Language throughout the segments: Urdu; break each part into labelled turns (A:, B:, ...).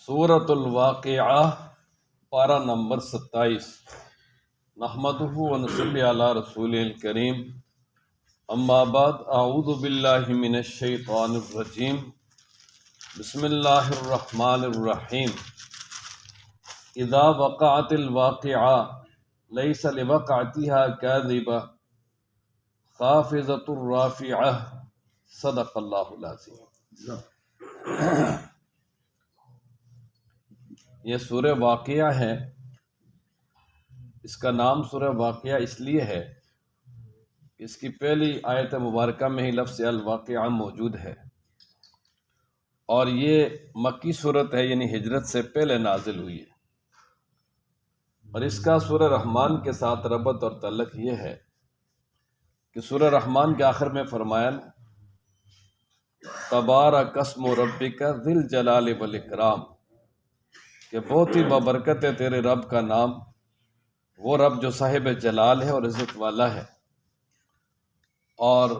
A: سورۃ الواقعہ پارہ نمبر 27۔ نحمدہ ونصلی علی رسول الکریم، اما بعد، اعوذ باللہ من الشیطان الرجیم، بسم اللہ الرحمن الرحیم۔ اذا وقعت الواقعہ لیس لوقعتها کاذبہ خافضۃ رافعہ۔ صدق اللہ العظیم۔ یہ سورہ واقعہ ہے۔ اس کا نام سورہ واقعہ اس لیے ہے کہ اس کی پہلی آیت مبارکہ میں ہی لفظ الواقعہ موجود ہے، اور یہ مکی صورت ہے، یعنی ہجرت سے پہلے نازل ہوئی ہے۔ اور اس کا سورہ رحمان کے ساتھ ربط اور تعلق یہ ہے کہ سورہ رحمان کے آخر میں فرمایا تبارک اسم ربک ذی الجلال والاکرام، کہ بہت ہی بابرکت ہے تیرے رب کا نام، وہ رب جو صاحب جلال ہے اور عزت والا ہے۔ اور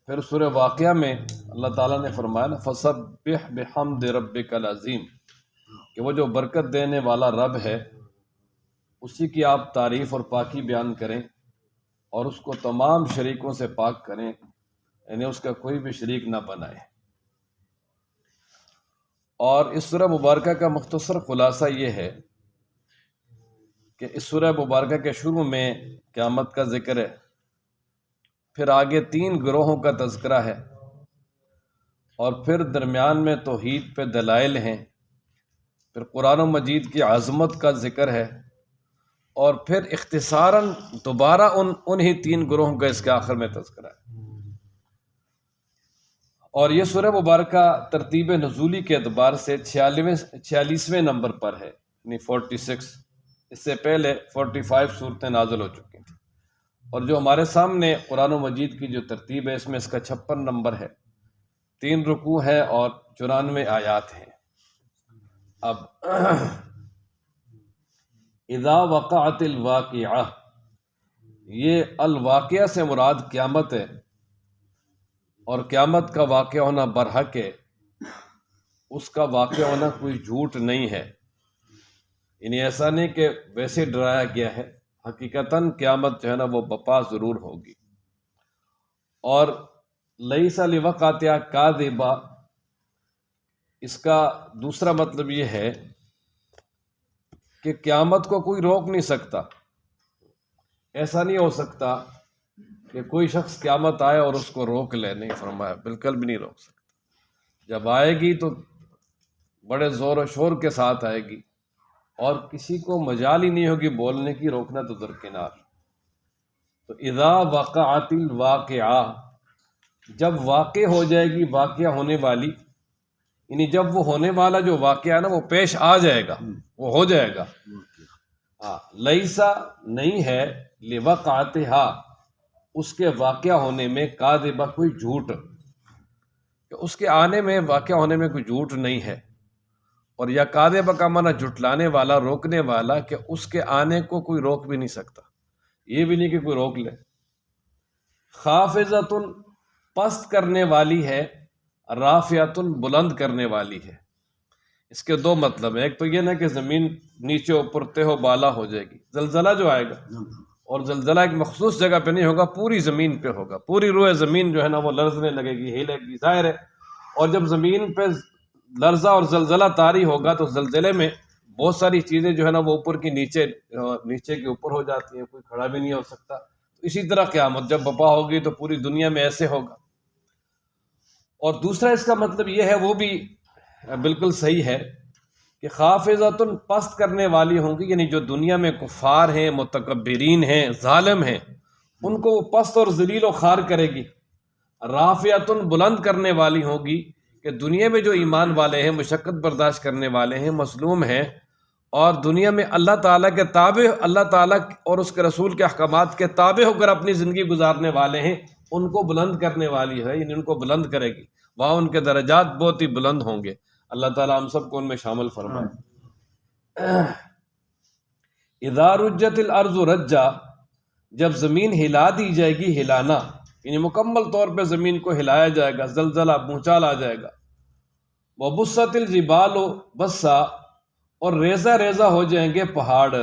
A: پھر سورہ واقعہ میں اللہ تعالیٰ نے فرمایا نا فسبح بحمد ربک العظیم، کہ وہ جو برکت دینے والا رب ہے اسی کی آپ تعریف اور پاکی بیان کریں، اور اس کو تمام شریکوں سے پاک کریں، یعنی اس کا کوئی بھی شریک نہ بنائے۔ اور اس سورہ مبارکہ کا مختصر خلاصہ یہ ہے کہ اس سورہ مبارکہ کے شروع میں قیامت کا ذکر ہے، پھر آگے 3 گروہوں کا تذکرہ ہے، اور پھر درمیان میں توحید پہ دلائل ہیں، پھر قرآن مجید کی عظمت کا ذکر ہے، اور پھر اختصاراً دوبارہ انہی 3 گروہوں کا اس کے آخر میں تذکرہ ہے۔ اور یہ سورہ مبارکہ ترتیب نزولی کے اعتبار سے 46ویں نمبر پر ہے، یعنی 46۔ اس سے پہلے 45 صورتیں نازل ہو چکی تھیں، اور جو ہمارے سامنے قرآن و مجید کی جو ترتیب ہے اس میں اس کا 56 نمبر ہے، 3 رکوع ہے اور 94 آیات ہیں۔ اب اذا وقعت الواقعہ، یہ الواقعہ سے مراد قیامت ہے، اور قیامت کا واقع ہونا برحق ہے، اس کا واقع ہونا کوئی جھوٹ نہیں ہے، یعنی ایسا نہیں کہ ویسے ڈرایا گیا ہے، حقیقتاً قیامت جو ہے نا وہ بپا ضرور ہوگی۔ اور لیس لوقعتها کاذبہ، اس کا دوسرا مطلب یہ ہے کہ قیامت کو کوئی روک نہیں سکتا۔ ایسا نہیں ہو سکتا کہ کوئی شخص قیامت آئے اور اس کو روک لے، نہیں فرمایا، بالکل بھی نہیں روک سکتا۔ جب آئے گی تو بڑے زور و شور کے ساتھ آئے گی، اور کسی کو مجال ہی نہیں ہوگی بولنے کی، روکنا تو درکنار۔ تو اذا وقعت الواقعہ، جب واقع ہو جائے گی، واقعہ ہونے والی، یعنی جب وہ ہونے والا جو واقعہ ہے نا وہ پیش آ جائے گا، وہ ہو جائے گا۔ لیسا نہیں ہے، لوقعتہا، اس کے واقع ہونے میں، کاذبہ کوئی جھوٹ، کہ اس کے آنے میں، واقع ہونے میں کوئی جھوٹ نہیں ہے۔ اور یا کاذبہ کا معنی جھٹلانے والا، روکنے والا، کہ اس کے آنے کو کوئی روک بھی نہیں سکتا، یہ بھی نہیں کہ کوئی روک لے۔ خافضۃ، پست کرنے والی ہے، رافعۃ، بلند کرنے والی ہے۔ اس کے 2 مطلب ہیں، ایک تو یہ نا کہ زمین نیچے اوپر تہ و بالا ہو جائے گی، زلزلہ جو آئے گا، اور زلزلہ ایک مخصوص جگہ پہ نہیں ہوگا، پوری زمین پہ ہوگا، پوری روح زمین جو ہے نا وہ لرزنے لگے گی، ہلے گی، ظاہر ہے۔ اور جب زمین پہ لرزہ اور زلزلہ طاری ہوگا تو زلزلے میں بہت ساری چیزیں جو ہے نا وہ اوپر کی نیچے کے اوپر ہو جاتی ہیں، کوئی کھڑا بھی نہیں ہو سکتا۔ اسی طرح قیامت جب بپا ہوگی تو پوری دنیا میں ایسے ہوگا۔ اور دوسرا اس کا مطلب یہ ہے، وہ بھی بالکل صحیح ہے، کہ خافضۃ، پست کرنے والی ہوں گی، یعنی جو دنیا میں کفار ہیں، متکبرین ہیں، ظالم ہیں، ان کو وہ پست اور ذلیل و خوار کرے گی۔ رافعۃ، بلند کرنے والی ہوگی، کہ دنیا میں جو ایمان والے ہیں، مشقت برداشت کرنے والے ہیں، مظلوم ہیں، اور دنیا میں اللہ تعالیٰ کے تابع، اللہ تعالیٰ اور اس کے رسول کے احکامات کے تابع ہو کر اپنی زندگی گزارنے والے ہیں، ان کو بلند کرنے والی ہے، یعنی ان کو بلند کرے گی، وہاں ان کے درجات بہت ہی بلند ہوں گے۔ اللہ تعالیٰ ہم سب کو ان میں شامل فرمائے۔ اذا رجت الارض رجا، جب زمین ہلا دی جائے گی ہلانا، یعنی مکمل طور پہ زمین کو ہلایا جائے گا، زلزلہ، بھونچال آ جائے گا۔ وبست الجبال بسا، اور ریزہ ریزہ ہو جائیں گے پہاڑ،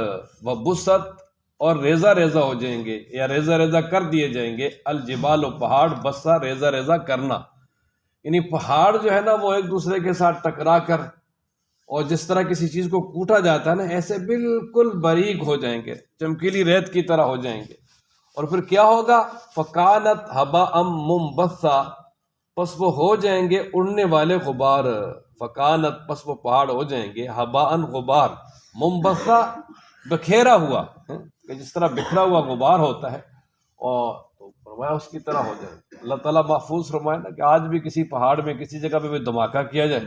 A: و بست اور ریزہ ریزہ ہو جائیں گے یا ریزہ ریزہ کر دیے جائیں گے، الجبال و پہاڑ، بسا ریزہ ریزہ کرنا، یعنی پہاڑ جو ہے نا وہ ایک دوسرے کے ساتھ ٹکرا کر، اور جس طرح کسی چیز کو کوٹا جاتا ہے نا ایسے بالکل باریک ہو جائیں گے، چمکیلی ریت کی طرح ہو جائیں گے۔ اور پھر کیا ہوگا؟ فکانت ہباء منبثا، پس وہ ہو جائیں گے اڑنے والے غبار، فکانت پس وہ پہاڑ ہو جائیں گے ہباء غبار، منبثا بکھیرا ہوا، کہ جس طرح بکھرا ہوا غبار ہوتا ہے، اور تو فرمایا اس کی طرح ہو جائے۔ اللہ تعالیٰ محفوظ فرمائے نا کہ آج بھی کسی پہاڑ میں کسی جگہ پہ بھی دھماکہ کیا جائے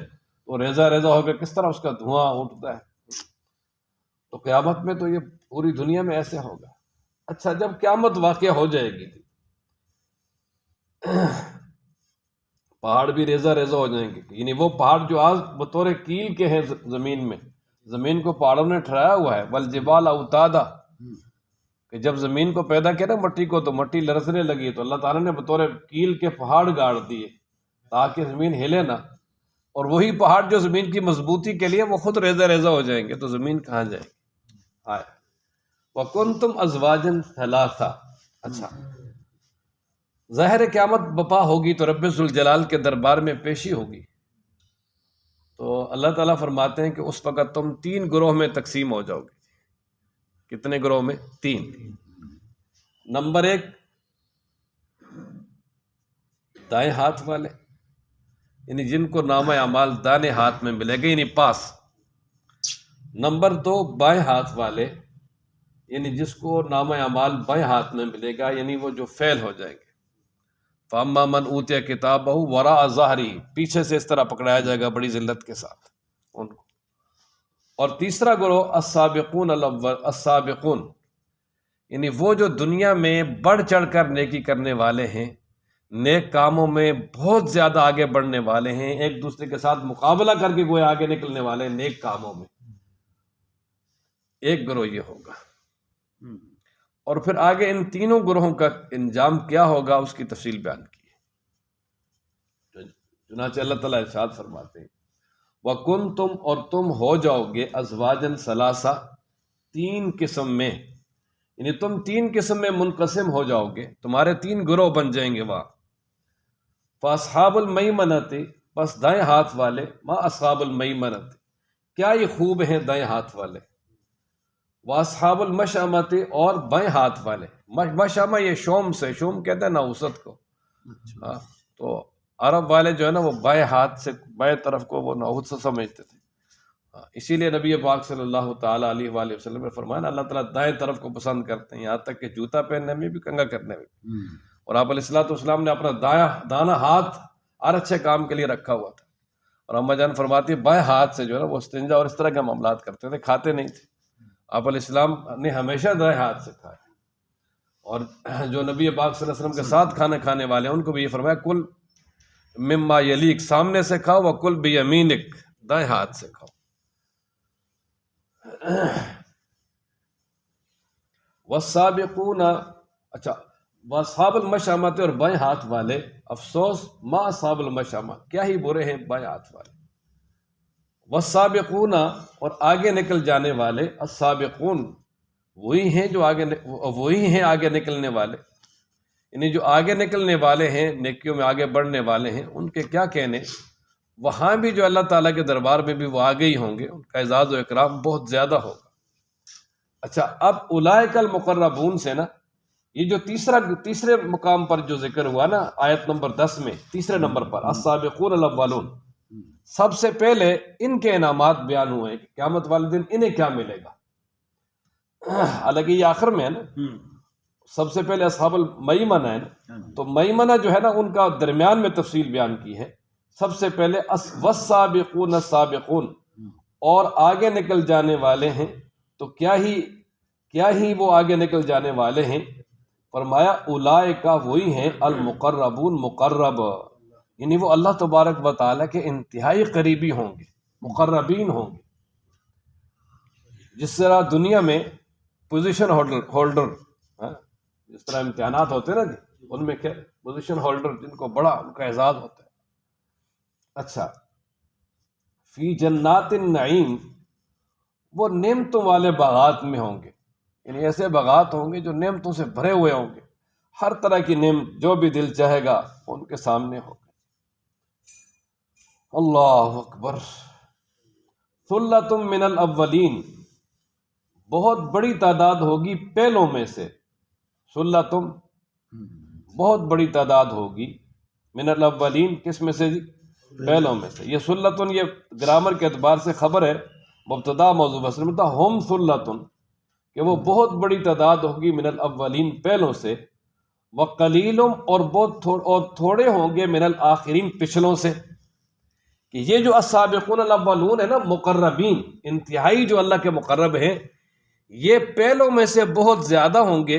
A: تو ریزہ ریزہ ہو کے کس طرح اس کا دھواں اٹھتا ہے، تو قیامت میں تو یہ پوری دنیا میں ایسے ہوگا۔ اچھا، جب قیامت واقع ہو جائے گی پہاڑ بھی ریزہ ریزہ ہو جائیں گے، یعنی وہ پہاڑ جو آج بطور کیل کے ہیں زمین میں، زمین کو پہاڑوں نے ٹھہرایا ہوا ہے، والجبال اوتادا، کہ جب زمین کو پیدا کیا نا مٹی کو تو مٹی لرزنے لگی تو اللہ تعالیٰ نے بطور کیل کے پہاڑ گاڑ دیے تاکہ زمین ہلے نہ، اور وہی پہاڑ جو زمین کی مضبوطی کے لیے وہ خود ریزہ ریزہ ہو جائیں گے تو زمین کہاں جائے گی؟ آئے وَكُنْتُمْ أَزْوَاجًا ثَلَاثًا۔ اچھا، ظاہر قیامت بپا ہوگی تو رب ذوالجلال کے دربار میں پیشی ہوگی، تو اللہ تعالیٰ فرماتے ہیں کہ اس وقت تم 3 گروہ میں تقسیم ہو جاؤ گے۔ کتنے گروہ میں؟ 3۔ نمبر 1 دائیں ہاتھ والے، یعنی جن کو نامہ اعمال دائیں ہاتھ میں ملے گا، یعنی پاس۔ نمبر 2 بائیں ہاتھ والے، یعنی جس کو نامہ اعمال بائیں ہاتھ میں ملے گا، یعنی وہ جو فیل ہو جائیں گے۔ فَأَمَّا مَنْ أُوتِيَ كِتَابَهُ وَرَاءَ ظَهْرِهِ، پیچھے سے اس طرح پکڑایا جائے گا بڑی ذلت کے ساتھ ان کو۔ اور تیسرا گروہ السابقون السابقون، یعنی وہ جو دنیا میں بڑھ چڑھ کر نیکی کرنے والے ہیں، نیک کاموں میں بہت زیادہ آگے بڑھنے والے ہیں، ایک دوسرے کے ساتھ مقابلہ کر کے کوئی آگے نکلنے والے ہیں نیک کاموں میں، ایک گروہ یہ ہوگا۔ اور پھر آگے ان تینوں گروہوں کا انجام کیا ہوگا اس کی تفصیل بیان کی ہے۔ چنانچہ اللہ تعالیٰ ارشاد فرماتے ہیں وَكُنْتُمْ، اور تم ہو جاؤ گے ازواجن ثلاثہ، 3 قسم میں، یعنی تم 3 قسم میں منقسم ہو جاؤ گے، تمہارے 3 گروہ بن جائیں گے وہاں۔ فَأَصْحَابُ الْمَيْمَنَةِ، بس دائیں ہاتھ والے، ما اصحاب المیمنۃ، کیا یہ خوب ہیں دائیں ہاتھ والے، واصحاب المشأمۃ، اور بائیں ہاتھ والے۔ مشأمہ یہ شوم سے، شوم کہتے ہیں نحوست کو، تو عرب والے جو ہے نا وہ بائیں ہاتھ سے، بائیں طرف کو وہ نحوست سمجھتے تھے، اسی لیے نبی پاک صلی اللہ تعالیٰ علیہ وآلہ وسلم نے فرمایا نا اللہ تعالیٰ دائیں طرف کو پسند کرتے ہیں، یہاں تک کہ جوتا پہننے میں بھی، کنگا کرنے میں بھی۔ اور آپ علیہ الصلوۃ والسلام نے اپنا دانا ہاتھ ہر اچھے کام کے لیے رکھا ہوا تھا، اور اما جان فرماتی ہے بائیں ہاتھ سے جو ہے نا وہ استنجا اور اس طرح کے معاملات کرتے تھے، کھاتے نہیں تھے۔ آپ علیہ السلام نے ہمیشہ دائیں ہاتھ سے کھایا، اور جو نبی پاک صلی اللہ علیہ وسلم کے ساتھ کھانا کھانے والے ہیں ان کو بھی یہ فرمایا کل مما یلیک، سامنے سے کھاؤ، وکل بیمینک، دائیں ہاتھ سے کھاؤ۔ والسابقون، اچھا، واصحاب المشأمۃ، اور بائیں ہاتھ والے، افسوس ما اصحاب المشأمہ، کیا ہی برے ہیں بائیں ہاتھ والے۔ والسابقون، اور آگے نکل جانے والے، السابقون، وہی ہیں آگے نکلنے والے، یعنی جو آگے نکلنے والے ہیں، نیکیوں میں آگے بڑھنے والے ہیں، ان کے کیا کہنے، وہاں بھی جو اللہ تعالیٰ کے دربار میں بھی وہ آگے ہی ہوں گے، ان کا اعزاز و اکرام بہت زیادہ ہوگا۔ اچھا، اب اولئک المقربون سے نا، یہ جو تیسرے مقام پر جو ذکر ہوا نا آیت نمبر 10 میں، تیسرے نمبر پر السابقون الاولون، سب سے پہلے ان کے انعامات بیان ہوئے ہیں کہ قیامت والے دن انہیں کیا ملے گا، حالانکہ یہ آخر میں ہے نا، سب سے پہلے اصحاب المیمنہ ہے نا، تو میمنہ جو ہے نا ان کا درمیان میں تفصیل بیان کی ہے۔ سب سے پہلے والسابقون السابقون، اور آگے نکل جانے والے ہیں، تو کیا ہی وہ آگے نکل جانے والے ہیں، فرمایا اولئک، وہی ہیں المقربون، مقرب، یعنی وہ اللہ تبارک و تعالیٰ کے انتہائی قریبی ہوں گے، مقربین ہوں گے۔ جس طرح دنیا میں پوزیشن ہولڈر، جس طرح امتحانات ہوتے ہیں نا جی، ان میں کیا پوزیشن ہولڈر جن کو بڑا ان کا اعزاز ہوتا ہے۔ اچھا، فی جنات النعیم، وہ نعمتوں والے باغات میں ہوں گے، یعنی ایسے باغات ہوں گے جو نعمتوں سے بھرے ہوئے ہوں گے، ہر طرح کی نعمت جو بھی دل چاہے گا ان کے سامنے ہوگا۔ اللہ اکبر۔ ثلۃ من الاولین، بہت بڑی تعداد ہوگی پہلوں میں سے، ثلۃ بہت بڑی تعداد ہوگی، من الاولین کس میں سے جی؟ پہلوں میں سے۔ یہ ثلۃ یہ گرامر کے اعتبار سے خبر ہے، مبتدا موضوع بصر میں تھا، ہم ثلۃ کہ وہ بہت بڑی تعداد ہوگی من الاولین پہلوں سے، وقلیل اور تھوڑے ہوں گے من الآخرین پچھلوں سے، کہ یہ جو السابقون الاولون ہے نا، مقربین انتہائی جو اللہ کے مقرب ہیں، یہ پہلوں میں سے بہت زیادہ ہوں گے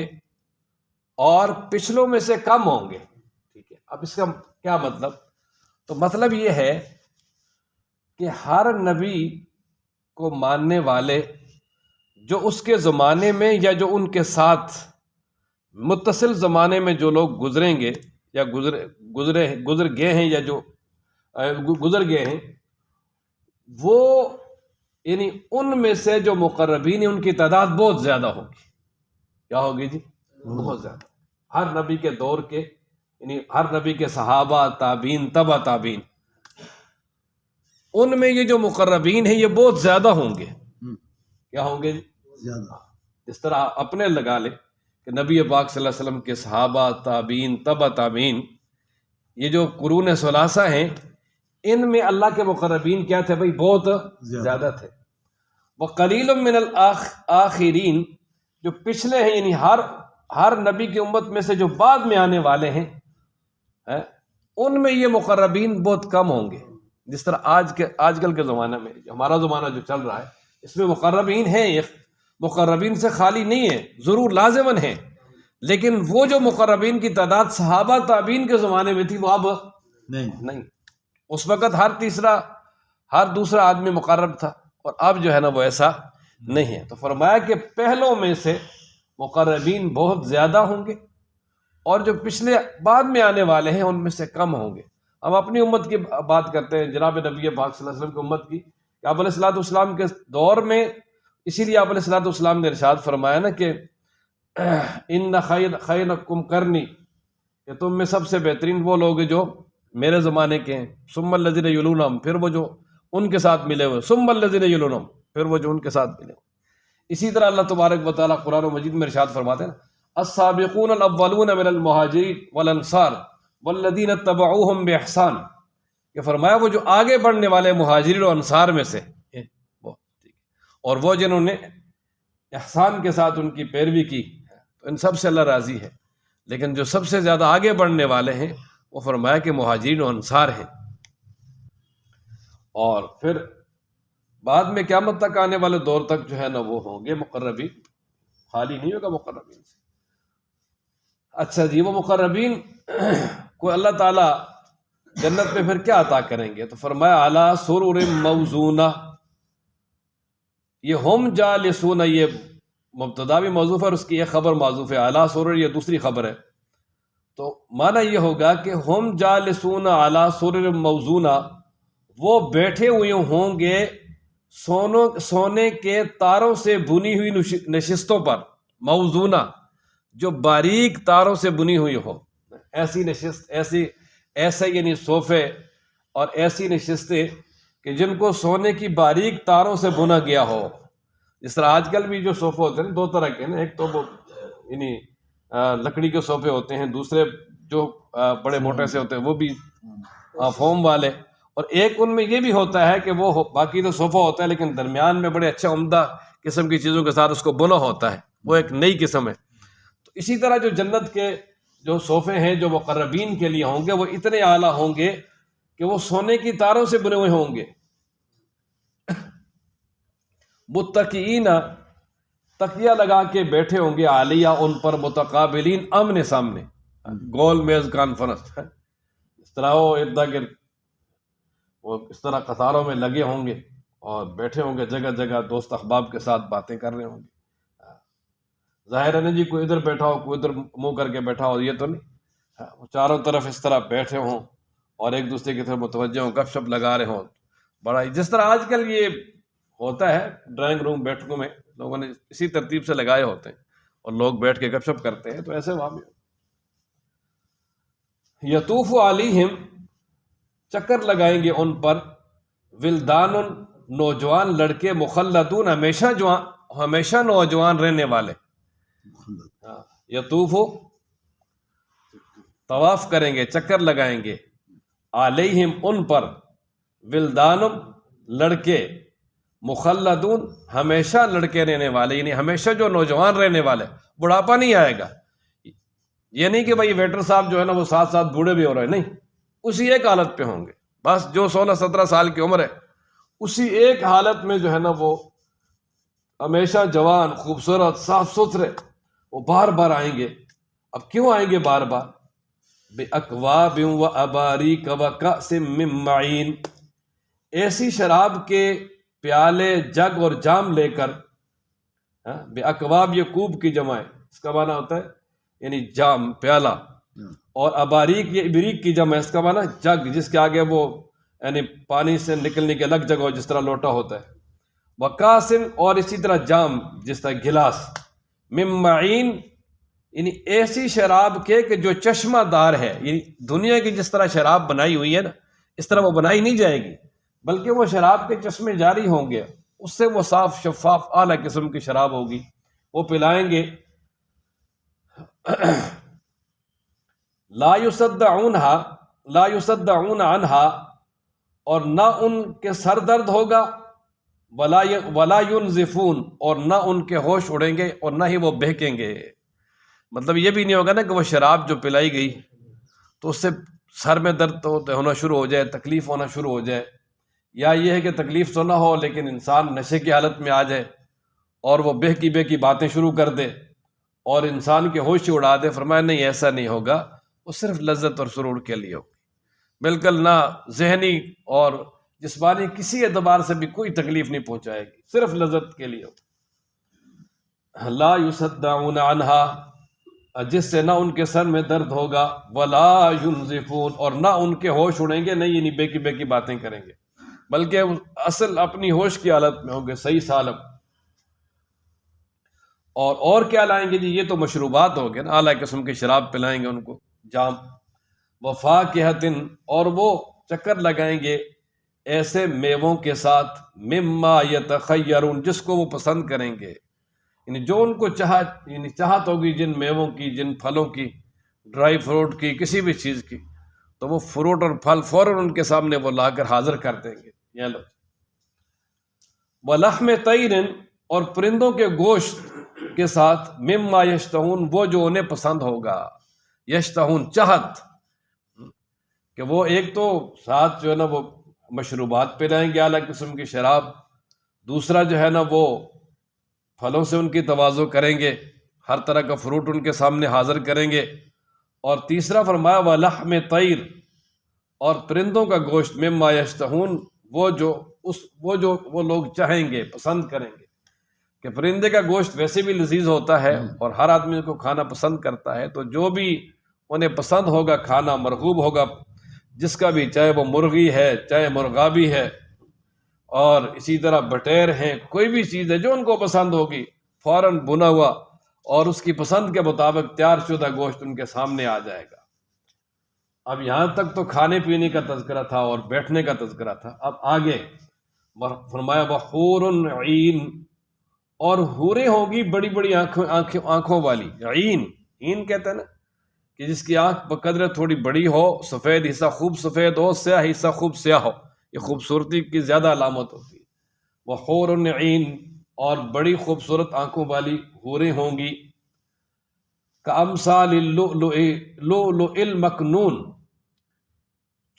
A: اور پچھلوں میں سے کم ہوں گے۔ ٹھیک ہے، اب اس کا کیا مطلب؟ تو مطلب یہ ہے کہ ہر نبی کو ماننے والے جو اس کے زمانے میں یا جو ان کے ساتھ متصل زمانے میں جو لوگ گزریں گے یا گزر گئے ہیں یا جو گزر گئے ہیں، وہ یعنی ان میں سے جو مقربین ہیں ان کی تعداد بہت زیادہ ہوگی۔ کیا ہوگی جی؟ بہت زیادہ۔ ہر نبی کے دور کے، یعنی ہر نبی کے صحابہ، تابعین، تبع تابعین، ان میں یہ جو مقربین ہیں یہ بہت زیادہ ہوں گے۔ کیا ہوں گے جی؟ زیادہ۔ اس طرح اپنے لگا لے کہ نبی پاک صلی اللہ علیہ وسلم کے صحابہ، تابعین، تبع تابعین، یہ جو قرون ثلاثہ ہیں، ان میں اللہ کے مقربین کیا تھے بھائی؟ بہت زیادہ تھے۔ وقلیل من الآخرین، جو پچھلے ہیں، یعنی ہر نبی کی امت میں سے جو بعد میں آنے والے ہیں، ان میں یہ مقربین بہت کم ہوں گے۔ جس طرح آج کل کے زمانہ میں، ہمارا زمانہ جو چل رہا ہے، اس میں مقربین ہیں، مقربین سے خالی نہیں ہے، ضرور لازماً ہیں، لیکن وہ جو مقربین کی تعداد صحابہ تابعین کے زمانے میں تھی وہ اب نہیں۔ اس وقت ہر دوسرا آدمی مقرب تھا، اور اب جو ہے نا وہ ایسا نہیں ہے۔ تو فرمایا کہ پہلوں میں سے مقربین بہت زیادہ ہوں گے اور جو پچھلے بعد میں آنے والے ہیں ان میں سے کم ہوں گے۔ ہم اپنی امت کی بات کرتے ہیں، جناب نبی پاک صلی اللہ علیہ وسلم کی امت کی، کہ آپ علیہ الصلوۃ والسلام کے دور میں، اسی لیے آپ علیہ الصلوۃ والسلام نے ارشاد فرمایا نا کہ ان خیرکم قرنی، کہ تم میں سب سے بہترین وہ لوگ جو میرے زمانے کے ہیں، ثم الذین یلونہم، پھر وہ جو ان کے ساتھ ملے ہوئے، ثم الذین یلونہم، پھر وہ جو ان کے ساتھ ملے ہوئے۔ اسی طرح اللہ تبارک و تعالیٰ قرآن مجید میں ارشاد فرماتے ہیں، السابقون الاولون من المہاجرین والانصار والذین اتبعوہم باحسان، کہ فرمایا وہ جو آگے بڑھنے والے مہاجرین و انصار میں سے ہیں، اور وہ جنہوں نے احسان کے ساتھ ان کی پیروی کی، تو ان سب سے اللہ راضی ہے۔ لیکن جو سب سے زیادہ آگے بڑھنے والے ہیں وہ فرمایا کہ مہاجرین و انصار ہیں۔ اور پھر بعد میں قیامت تک آنے والے دور تک جو ہے نا وہ ہوں گے مقربین، خالی نہیں ہوگا مقربین سے۔ اچھا جی، وہ مقربین کو اللہ تعالیٰ جنت میں پھر کیا عطا کریں گے؟ تو فرمایا علی سرر موضونہ، یہ ہم جالسون، یہ مبتدا بھی موضوف ہے اور اس کی ایک خبر معذوف ہے، علی سرر یہ دوسری خبر ہے، تو معنی یہ ہوگا کہ ہم جالسون علی سرر موضونہ، وہ بیٹھے ہوئے ہوں گے سونے کے تاروں سے بنی ہوئی نشستوں پر، موزونہ جو باریک تاروں سے بنی ہوئی ہو، ایسی نشست، ایسے یعنی صوفے اور ایسی نشستیں کہ جن کو سونے کی باریک تاروں سے بنا گیا ہو۔ جس طرح آج کل بھی جو صوفے ہوتے ہیں دو طرح کے ہیں، ایک تو وہ یعنی لکڑی کے صوفے ہوتے ہیں، دوسرے جو بڑے موٹے سے ہوتے ہیں وہ بھی فوم والے، اور ایک ان میں یہ بھی ہوتا ہے کہ وہ باقی تو صوفہ ہوتا ہے لیکن درمیان میں بڑے اچھا عمدہ قسم کی چیزوں کے ساتھ اس کو بنا ہوتا ہے، وہ ایک نئی قسم ہے۔ تو اسی طرح جو جنت کے جو صوفے ہیں جو مقربین کے لیے ہوں گے وہ اتنے اعلیٰ ہوں گے کہ وہ سونے کی تاروں سے بنے ہوئے ہوں گے۔ متکئین، تکیہ لگا کے بیٹھے ہوں گے، عالیہ ان پر، متقابلین آمنے سامنے، گول میز کانفرنس، اس طرح وہ ارد گرد وہ اس طرح قطاروں میں لگے ہوں گے اور بیٹھے ہوں گے جگہ جگہ، دوست احباب کے ساتھ باتیں کر رہے ہوں گے۔ ظاہر ہے نا جی، کوئی ادھر بیٹھا ہو کوئی ادھر منہ کر کے بیٹھا ہو، یہ تو نہیں، وہ چاروں طرف اس طرح بیٹھے ہوں اور ایک دوسرے کی طرف متوجہ ہوں، گپ شپ لگا رہے ہوں، بڑا جس طرح آج کل یہ ہوتا ہے ڈرائنگ روم بیٹھکوں میں لوگوں نے اسی ترتیب سے لگائے ہوتے ہیں اور لوگ بیٹھ کے گپ شپ کرتے ہیں، تو ایسے وہاں بھی یطوف علیہم چکر لگائیں گے ان پر ولدان نوجوان لڑکے مخلدون ہمیشہ نوجوان رہنے والے. یطوف طواف کریں گے، چکر لگائیں گے، علیہم ان پر، ولدان لڑکے، مخلدون ہمیشہ لڑکے رہنے والے، یعنی ہمیشہ جو نوجوان رہنے والے، بڑھاپا نہیں آئے گا. یہ نہیں کہ بھائی ویٹر صاحب جو ہے نا وہ ساتھ ساتھ بوڑھے بھی ہو رہے ہیں، نہیں، اسی ایک حالت پہ ہوں گے. بس جو 16-17 سال کی عمر ہے اسی ایک حالت میں جو ہے نا وہ ہمیشہ جوان، خوبصورت، صاف ستھرے، وہ بار بار آئیں گے. اب کیوں آئیں گے بار بار؟ بِأَكْوَابٍ وَأَبَارِيكَ وَكَأْسٍ مِّن مَّعِينٍ، ایسی شراب کے پیالے، جگ اور جام لے کر. بِأَكْوَاب یہ کوب کی جمع ہے، اس کا معنی ہوتا ہے یعنی جام، پیالہ. اور اباریک یہ ابریک کی جمع ہے، اس کا معنی جگ، جس کے آگے وہ یعنی پانی سے نکلنے کے الگ جگہ ہو، جس طرح لوٹا ہوتا ہے. وقاسم اور اسی طرح جام، جس طرح گلاس. من معین یعنی ایسی شراب کے کہ جو چشمہ دار ہے، یعنی دنیا کی جس طرح شراب بنائی ہوئی ہے نا اس طرح وہ بنائی نہیں جائے گی، بلکہ وہ شراب کے چشمے جاری ہوں گے، اس سے وہ صاف شفاف اعلیٰ قسم کی شراب ہوگی، وہ پلائیں گے. لا یصدعون عنہا اور نہ ان کے سر درد ہوگا، ولا ینزفون اور نہ ان کے ہوش اڑیں گے اور نہ ہی وہ بہکیں گے. مطلب یہ بھی نہیں ہوگا نا کہ وہ شراب جو پلائی گئی تو اس سے سر میں درد ہونا شروع ہو جائے، تکلیف ہونا شروع ہو جائے، یا یہ ہے کہ تکلیف تو نہ ہو لیکن انسان نشے کی حالت میں آ جائے اور وہ بہکی باتیں شروع کر دے اور انسان کے ہوش اڑا دے. فرمایا نہیں، ایسا نہیں ہوگا، وہ صرف لذت اور سرور کے لیے ہوگی، بالکل نہ ذہنی اور جسمانی کسی اعتبار سے بھی کوئی تکلیف نہیں پہنچائے گی، صرف لذت کے لیے ہوگی. لا یصدعون عنہا جس سے نہ ان کے سر میں درد ہوگا، ولا ینزفون اور نہ ان کے ہوش اڑیں گے، نہیں یعنی بے کی باتیں کریں گے، بلکہ اصل اپنی ہوش کی حالت میں ہوں گے، صحیح سالم. اور کیا لائیں گے جی؟ یہ تو مشروبات ہو گئے نا، اعلیٰ قسم کی شراب پلائیں گے ان کو، جام. وفاکہۃ اور وہ چکر لگائیں گے ایسے میووں کے ساتھ، مما یتخیرون جس کو وہ پسند کریں گے، یعنی جو ان کو چاہت ہوگی جن میووں کی، جن پھلوں کی، ڈرائی فروٹ کی، کسی بھی چیز کی، تو وہ فروٹ اور پھل فوراً ان کے سامنے وہ لا کر حاضر کر دیں گے. یہ لو. وَلَحْمِ طَيْرٍ اور پرندوں کے گوشت کے ساتھ، مما یشتہون وہ جو انہیں پسند ہوگا. یشتہون چاہت، کہ وہ ایک تو ساتھ جو ہے نا وہ مشروبات پلائیں گے اعلیٰ قسم کی شراب، دوسرا جو ہے نا وہ پھلوں سے ان کی تواضع کریں گے، ہر طرح کا فروٹ ان کے سامنے حاضر کریں گے، اور تیسرا فرمایا وَلَحْمِ طَيْرٍ اور پرندوں کا گوشت، مما یشتہون وہ جو لوگ چاہیں گے، پسند کریں گے. کہ پرندے کا گوشت ویسے بھی لذیذ ہوتا ہے اور ہر آدمی کو کھانا پسند کرتا ہے، تو جو بھی انہیں پسند ہوگا کھانا، مرغوب ہوگا جس کا بھی، چاہے وہ مرغی ہے، چاہے مرغابی ہے، اور اسی طرح بٹیر ہیں، کوئی بھی چیز ہے جو ان کو پسند ہوگی، فوراً بنا ہوا اور اس کی پسند کے مطابق تیار شدہ گوشت ان کے سامنے آ جائے گا. اب یہاں تک تو کھانے پینے کا تذکرہ تھا اور بیٹھنے کا تذکرہ تھا. اب آگے فرمایا وحور عین اور حوریں ہوگی بڑی بڑی آنکھوں والی. عین کہتے ہیں نا کہ جس کی آنکھ بقدر تھوڑی بڑی ہو، سفید حصہ خوب سفید ہو، سیاہ حصہ خوب سیاہ ہو، یہ خوبصورتی کی زیادہ علامت ہوتی ہے. وحور عین اور بڑی خوبصورت آنکھوں والی حوریں ہوں گی. کامثال اللؤلؤ المکنون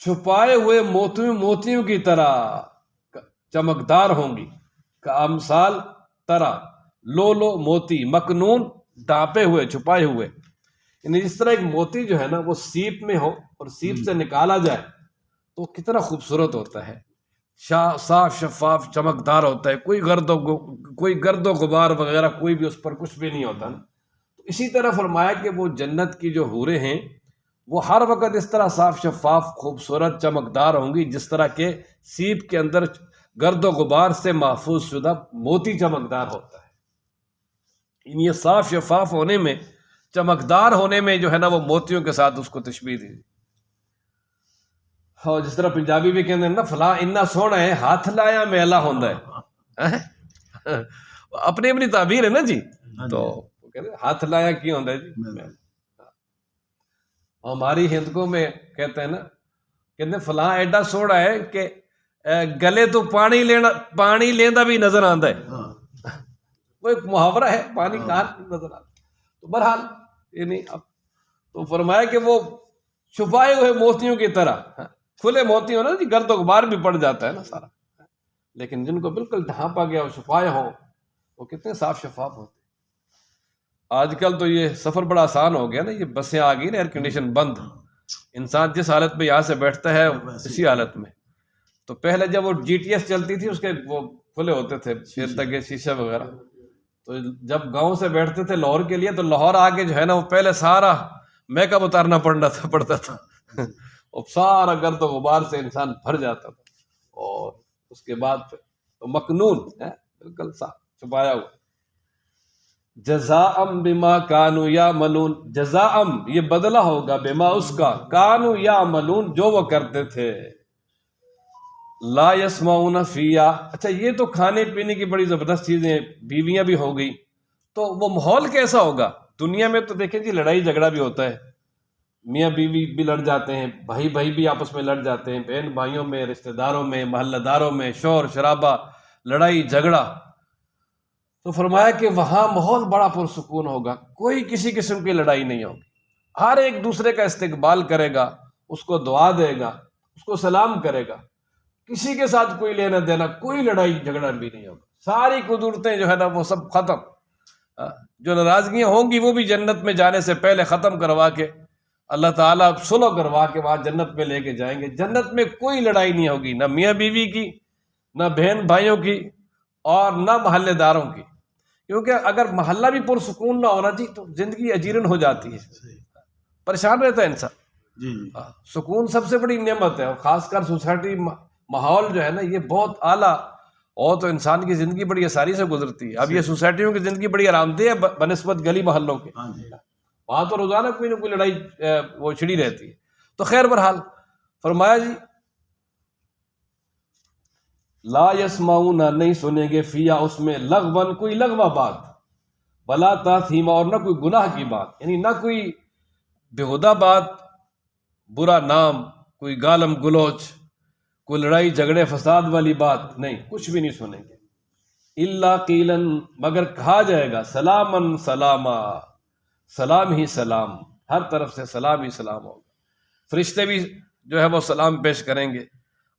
A: چھپائے ہوئے موتیوں کی طرح چمکدار ہوں گی. کامثال طرح، لولو موتی، مکنون ڈانپے ہوئے، چھپائے ہوئے، یعنی جس طرح ایک موتی جو ہے نا وہ سیپ میں ہو اور سیپ سے نکالا جائے تو کتنا خوبصورت ہوتا ہے، صاف شفاف چمکدار ہوتا ہے، کوئی گرد و غبار وغیرہ کوئی بھی اس پر کچھ بھی نہیں ہوتا نا. تو اسی طرح فرمایا کہ وہ جنت کی جو حوریں ہیں وہ ہر وقت اس طرح صاف شفاف خوبصورت چمکدار ہوں گی جس طرح کے سیپ کے اندر گرد و غبار سے محفوظ شدہ موتی چمکدار ہوتا ہے. یہ صاف شفاف ہونے میں، چمکدار ہونے میں جو ہے نا وہ موتیوں کے ساتھ اس کو تشبیہ دی. اور جس طرح پنجابی بھی کہتے ہیں نا فلاں اتنا سونا ہے ہاتھ لایا میلا ہوندا ہے. اپنی اپنی تعبیر ہے نا جی. تو کہتے ہیں ہاتھ لایا کی ہوندا ہے جی. ہماری ہندکوں میں کہتے ہیں نا، کہتے ہیں فلاں ایڈا سوڑا ہے کہ گلے تو پانی لیندا بھی نظر آندا ہے. وہ ایک محاورہ ہے، پانی کہاں نظر آتا. تو بہرحال یعنی اب تو فرمایا کہ وہ چھپائے ہوئے موتیوں کی طرح، کھلے موتی ہو نا جی گرد و غبار بھی پڑ جاتا ہے نا سارا، لیکن جن کو بالکل ڈھانپا گیا اور چھپائے ہو وہ کتنے صاف شفاف ہوتے. آج کل تو یہ سفر بڑا آسان ہو گیا نا، یہ بسیں آ گئی نا ایئر کنڈیشن بند، انسان جس حالت میں یہاں سے بیٹھتا ہے اسی حالت میں. تو پہلے جب وہ جی ٹی ایس چلتی تھی اس کے وہ کھلے ہوتے تھے شیر تک شیشے وغیرہ، تو جب گاؤں سے بیٹھتے تھے لاہور کے لیے تو لاہور آگے جو ہے نا وہ پہلے سارا میک اپ اتارنا پڑتا تھا اور سارا گرد و غبار سے انسان بھر جاتا تھا. اور اس کے بعد تو مکنون بالکل صاف چھپایا ہوا. جزاء بما کانوا یعملون، جزاء یہ بدلہ ہوگا بما اس کا کانوا یعملون جو وہ کرتے تھے. لا یسمعون فیہا، اچھا یہ تو کھانے پینے کی بڑی زبردست چیزیں، بیویاں بھی ہو گئی، تو وہ ماحول کیسا ہوگا؟ دنیا میں تو دیکھیں جی لڑائی جھگڑا بھی ہوتا ہے، میاں بیوی بھی لڑ جاتے ہیں، بھائی بھائی بھی آپس میں لڑ جاتے ہیں، بہن بھائیوں میں، رشتہ داروں میں، محلہ داروں میں، شور شرابہ، لڑائی جھگڑا. تو فرمایا کہ وہاں ماحول بڑا پرسکون ہوگا، کوئی کسی قسم کی لڑائی نہیں ہوگی، ہر ایک دوسرے کا استقبال کرے گا، اس کو دعا دے گا، اس کو سلام کرے گا، کسی کے ساتھ کوئی لینا دینا، کوئی لڑائی جھگڑا بھی نہیں ہوگا. ساری قدرتیں جو ہے نا وہ سب ختم، جو ناراضگیاں ہوں گی وہ بھی جنت میں جانے سے پہلے ختم کروا کے اللہ تعالیٰ صلح کروا کے وہاں جنت میں لے کے جائیں گے. جنت میں کوئی لڑائی نہیں ہوگی، نہ میاں بیوی کی، نہ بہن بھائیوں کی، اور نہ محلے داروں کی. کیونکہ اگر محلہ بھی پرسکون نہ ہونا چاہیے تو زندگی اجیرن ہو جاتی ہے، پریشان رہتا ہے انسان. سکون سب سے بڑی نعمت ہے، اور خاص کر سوسائٹی ماحول جو ہے نا یہ بہت اعلیٰ اور تو انسان کی زندگی بڑی آسانی سے گزرتی ہے. اب یہ سوسائٹیوں کی زندگی بڑی آرام دہ ہے بنسبت گلی محلوں کے، وہاں تو روزانہ کوئی نہ کوئی لڑائی وہ چھڑی رہتی ہے. تو خیر بہرحال فرمایا جی لا یسمعون نہیں سنیں گے فیہا اس میں لغون کوئی لغوہ بات، ولا تاثیما اور نہ کوئی گناہ کی بات، یعنی نہ کوئی بےہودہ بات، برا نام، کوئی گالم گلوچ، کوئی لڑائی جھگڑے فساد والی بات نہیں، کچھ بھی نہیں سنیں گے. الا قیلا مگر کہا جائے گا سلامن سلاما، سلام ہی سلام، ہر طرف سے سلام ہی سلام ہوگا. فرشتے بھی جو ہے وہ سلام پیش کریں گے،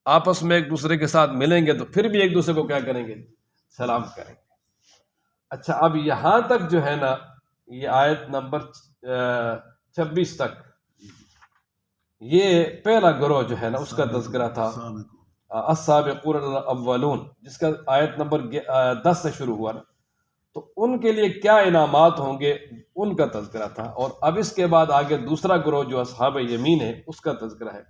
A: آپس میں ایک دوسرے کے ساتھ ملیں گے تو پھر بھی ایک دوسرے کو کیا کریں گے؟ سلام کریں گے. اچھا اب یہاں تک جو ہے نا یہ آیت نمبر 26 تک یہ پہلا گروہ جو ہے نا اس کا تذکرہ تھا، السابقون الاولون، جس کا آیت نمبر 10 سے شروع ہوا نا. تو ان کے لیے کیا انعامات ہوں گے ان کا تذکرہ تھا. اور اب اس کے بعد آگے دوسرا گروہ جو اصحاب یمین ہے اس کا تذکرہ ہے.